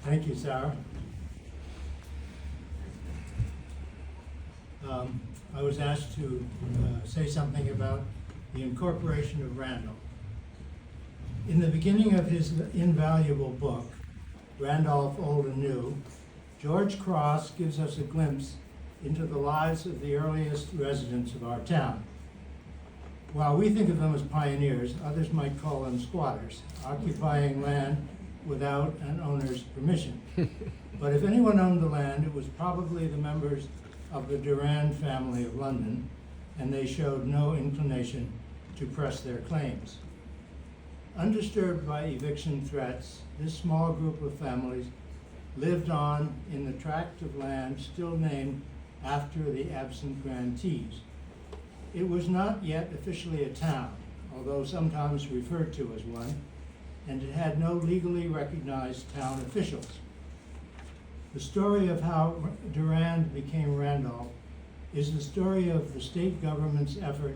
Thank you, Sarah. I was asked to say something about the incorporation of Randolph. In the beginning of his invaluable book, Randolph, Old and New, George Cross gives us a glimpse into the lives of the earliest residents of our town. While we think of them as pioneers, others might call them squatters, occupying land without an owner's permission. But if anyone owned the land, it was probably the members of the Durand family of London, and they showed no inclination to press their claims. Undisturbed by eviction threats, this small group of families lived on in the tract of land still named after the absent grantees. It was not yet officially a town, although sometimes referred to as one, and it had no legally recognized town officials. The story of how Durand became Randolph is the story of the state government's effort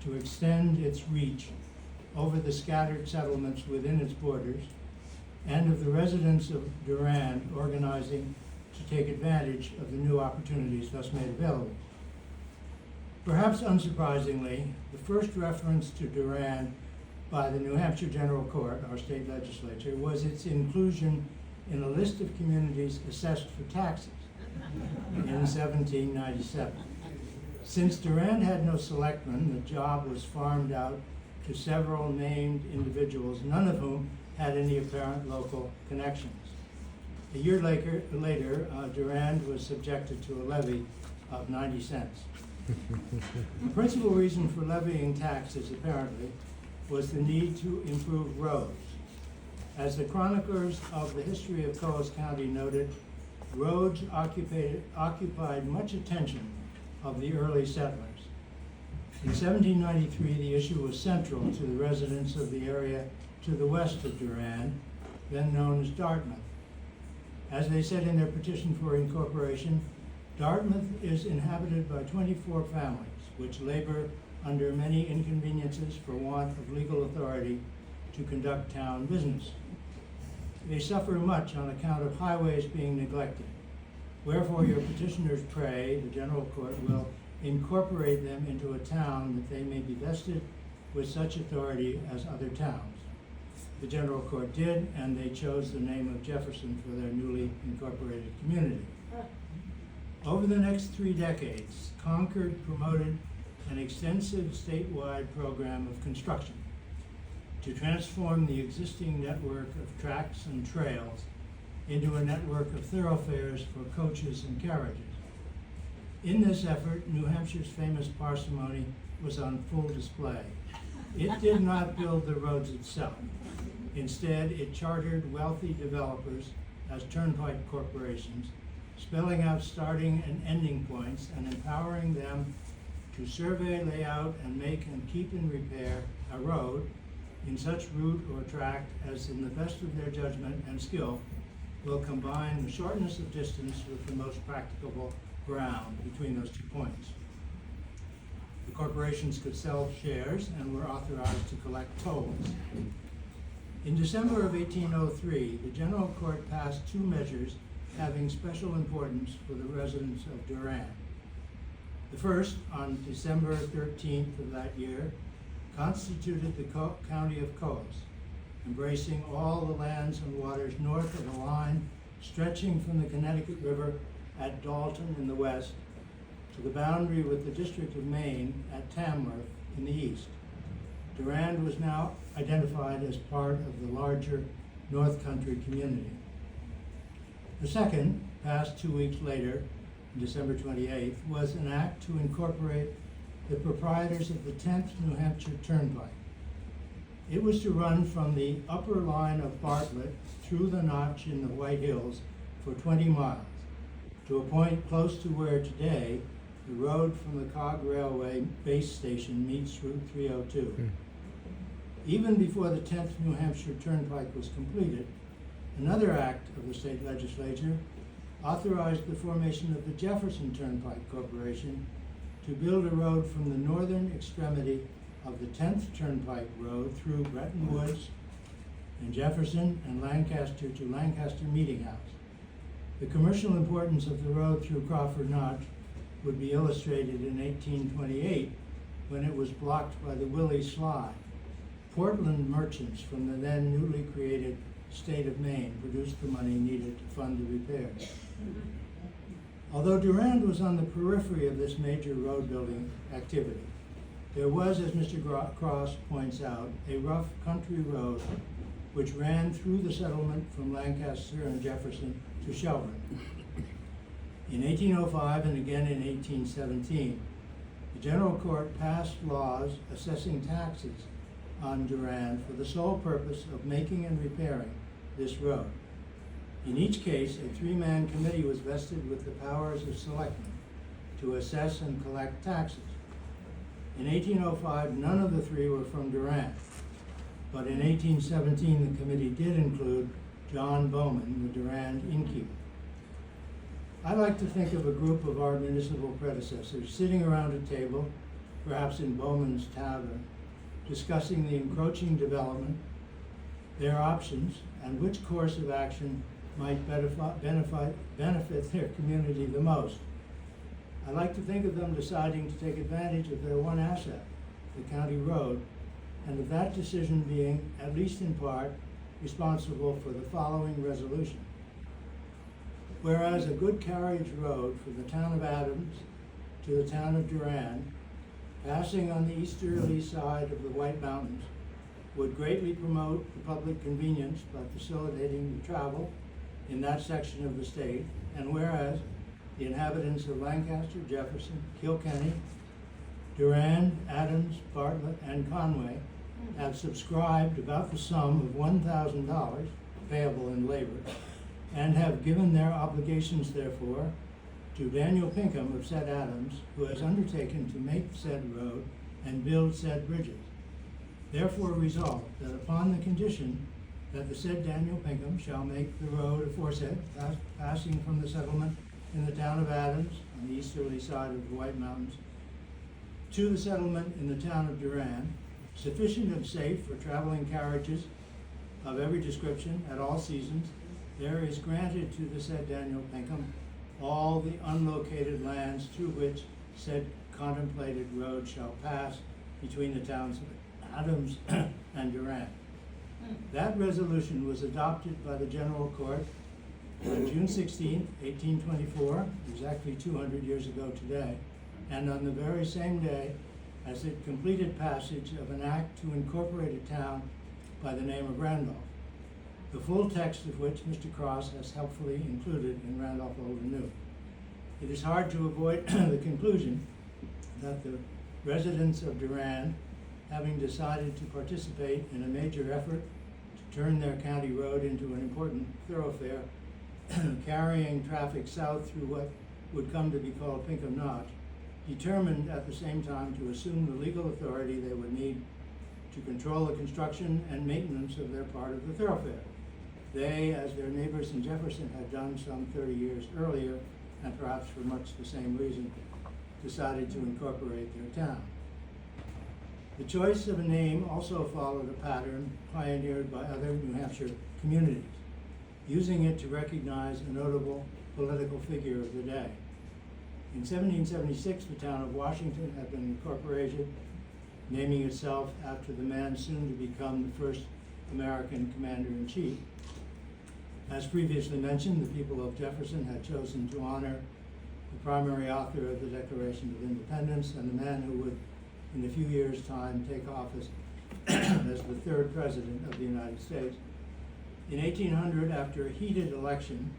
to extend its reach over the scattered settlements within its borders, and of the residents of Durand organizing to take advantage of the new opportunities thus made available. Perhaps unsurprisingly, the first reference to Durand by the New Hampshire General Court, our state legislature, was its inclusion in a list of communities assessed for taxes in 1797. Since Durand had no selectmen, the job was farmed out to several named individuals, none of whom had any apparent local connections. A year later, Durand was subjected to a levy of 90 cents. The principal reason for levying taxes, apparently, was the need to improve roads. As the chroniclers of the history of Coles County noted, roads occupied much attention of the early settlers. In 1793, the issue was central to the residents of the area to the west of Durand, then known as Dartmouth. As they said in their petition for incorporation, Dartmouth is inhabited by 24 families, which labor under many inconveniences for want of legal authority to conduct town business. They suffer much on account of highways being neglected. Wherefore your petitioners pray the General Court will incorporate them into a town that they may be vested with such authority as other towns. The General Court did, and they chose the name of Jefferson for their newly incorporated community. Over the next 3 decades, Concord promoted an extensive statewide program of construction to transform the existing network of tracks and trails into a network of thoroughfares for coaches and carriages. In this effort, New Hampshire's famous parsimony was on full display. It did not build the roads itself. Instead, it chartered wealthy developers as turnpike corporations, spelling out starting and ending points and empowering them to survey, lay out, and make and keep in repair a road in such route or tract as in the best of their judgment and skill will combine the shortness of distance with the most practicable ground between those 2 points. The corporations could sell shares and were authorized to collect tolls. In December of 1803, the General Court passed 2 measures having special importance for the residents of Durand. The first, on December 13th of that year, constituted the County of Coles, embracing all the lands and waters north of a line stretching from the Connecticut River at Dalton in the west to the boundary with the District of Maine at Tamworth in the east. Durand was now identified as part of the larger North Country community. The second, passed 2 weeks later, December 28th, was an act to incorporate the proprietors of the 10th New Hampshire Turnpike. It was to run from the upper line of Bartlett through the notch in the White Hills for 20 miles to a point close to where today the road from the Cog Railway base station meets Route 302. Even before the 10th New Hampshire Turnpike was completed, another act of the state legislature authorized the formation of the Jefferson Turnpike Corporation to build a road from the northern extremity of the 10th Turnpike Road through Bretton Woods and Jefferson and Lancaster to Lancaster Meeting House. The commercial importance of the road through Crawford Notch would be illustrated in 1828 when it was blocked by the Willie Slide. Portland merchants from the then newly created state of Maine produced the money needed to fund the repairs. Although Durand was on the periphery of this major road building activity, there was, as Mr. Cross points out, a rough country road which ran through the settlement from Lancaster and Jefferson to Shelburne. In 1805 and again in 1817, the General Court passed laws assessing taxes on Durand for the sole purpose of making and repairing this road. In each case, a three-man committee was vested with the powers of selectmen to assess and collect taxes. In 1805, none of the three were from Durand, but in 1817, the committee did include John Bowman, the Durand innkeeper. I like to think of a group of our municipal predecessors sitting around a table, perhaps in Bowman's tavern, discussing the encroaching development, their options, and which course of action might benefit their community the most. I like to think of them deciding to take advantage of their one asset, the county road, and of that decision being, at least in part, responsible for the following resolution. Whereas a good carriage road from the town of Adams to the town of Durand, passing on the easterly side of the White Mountains, would greatly promote the public convenience by facilitating the travel in that section of the state, and whereas the inhabitants of Lancaster, Jefferson, Kilkenny, Durand, Adams, Bartlett, and Conway have subscribed about the sum of $1,000 payable in labor, and have given their obligations, therefore, to Daniel Pinkham of said Adams, who has undertaken to make said road and build said bridges. Therefore resolved that upon the condition that the said Daniel Pinkham shall make the road aforesaid, passing from the settlement in the town of Adams on the easterly side of the White Mountains to the settlement in the town of Durand, sufficient and safe for traveling carriages of every description at all seasons, there is granted to the said Daniel Pinkham all the unlocated lands through which said contemplated road shall pass between the towns of Adams and Durand. That resolution was adopted by the General Court on June 16, 1824, exactly 200 years ago today, and on the very same day as it completed passage of an act to incorporate a town by the name of Randolph, the full text of which Mr. Cross has helpfully included in Randolph Old and New. It is hard to avoid the conclusion that the residents of Durand, having decided to participate in a major effort to turn their county road into an important thoroughfare, carrying traffic south through what would come to be called Pinkham Notch, determined at the same time to assume the legal authority they would need to control the construction and maintenance of their part of the thoroughfare. They, as their neighbors in Jefferson had done some 30 years earlier, and perhaps for much the same reason, decided to incorporate their town. The choice of a name also followed a pattern pioneered by other New Hampshire communities, using it to recognize a notable political figure of the day. In 1776, the town of Washington had been incorporated, naming itself after the man soon to become the first American commander-in-chief. As previously mentioned, the people of Jefferson had chosen to honor the primary author of the Declaration of Independence and the man who would, in a few years' time, take office as the third president of the United States. In 1800, after a heated election,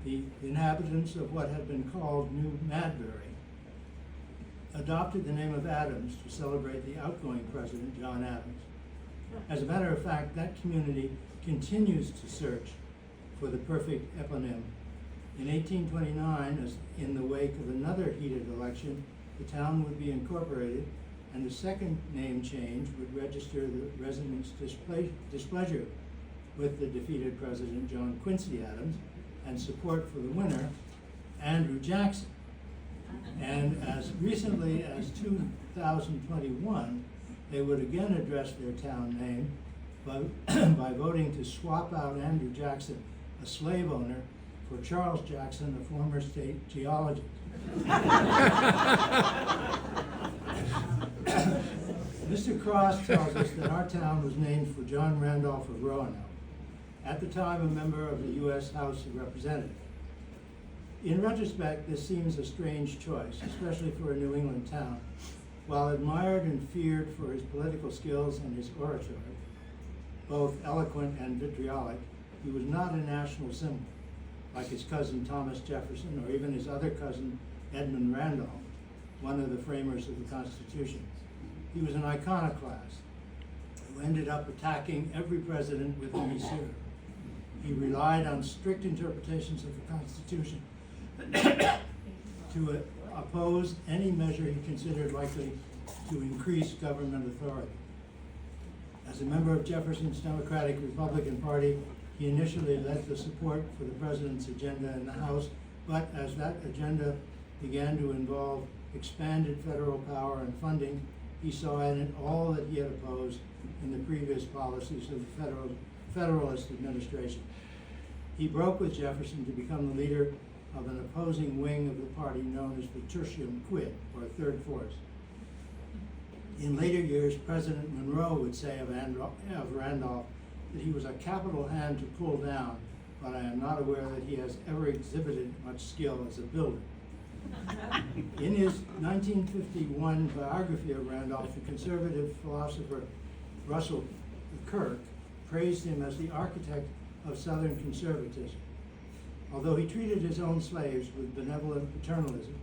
the inhabitants of what had been called New Madbury adopted the name of Adams to celebrate the outgoing president, John Adams. As a matter of fact, that community continues to search for the perfect eponym. In 1829, as in the wake of another heated election, the town would be incorporated, and the second name change would register the residents' displeasure with the defeated President John Quincy Adams and support for the winner, Andrew Jackson. And as recently as 2021, they would again address their town name by voting to swap out Andrew Jackson, a slave owner, for Charles Jackson, a former state geologist. Mr. Cross tells us that our town was named for John Randolph of Roanoke, at the time a member of the U.S. House of Representatives. In retrospect, this seems a strange choice, especially for a New England town. While admired and feared for his political skills and his oratory, both eloquent and vitriolic, he was not a national symbol, like his cousin Thomas Jefferson or even his other cousin Edmund Randolph, one of the framers of the Constitution. He was an iconoclast who ended up attacking every president with whom he served. He relied on strict interpretations of the Constitution to oppose any measure he considered likely to increase government authority. As a member of Jefferson's Democratic Republican Party, he initially led the support for the president's agenda in the House, but as that agenda began to involve expanded federal power and funding, he saw in it all that he had opposed in the previous policies of the Federalist administration. He broke with Jefferson to become the leader of an opposing wing of the party known as the Tertium Quid, or Third Force. In later years, President Monroe would say of Randolph that he was a capital hand to pull down, but I am not aware that he has ever exhibited much skill as a builder. In his 1951 biography of Randolph, the conservative philosopher Russell Kirk praised him as the architect of Southern conservatism. Although he treated his own slaves with benevolent paternalism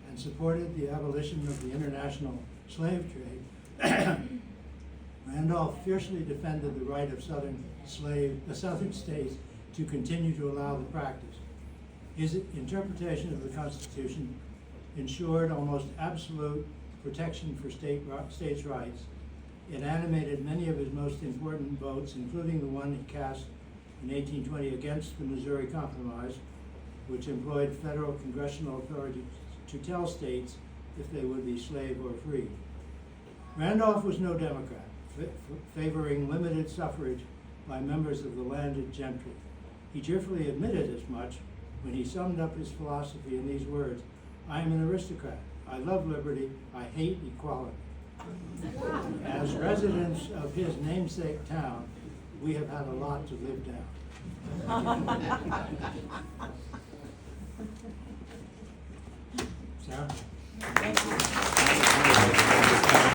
and supported the abolition of the international slave trade, Randolph fiercely defended the right of the Southern states to continue to allow the practice. His interpretation of the Constitution ensured almost absolute protection for states' rights. It animated many of his most important votes, including the one he cast in 1820 against the Missouri Compromise, which employed federal congressional authority to tell states if they would be slave or free. Randolph was no Democrat, favoring limited suffrage by members of the landed gentry. He cheerfully admitted as much when he summed up his philosophy in these words: "I am an aristocrat. I love liberty. I hate equality." As residents of his namesake town, we have had a lot to live down. Sarah?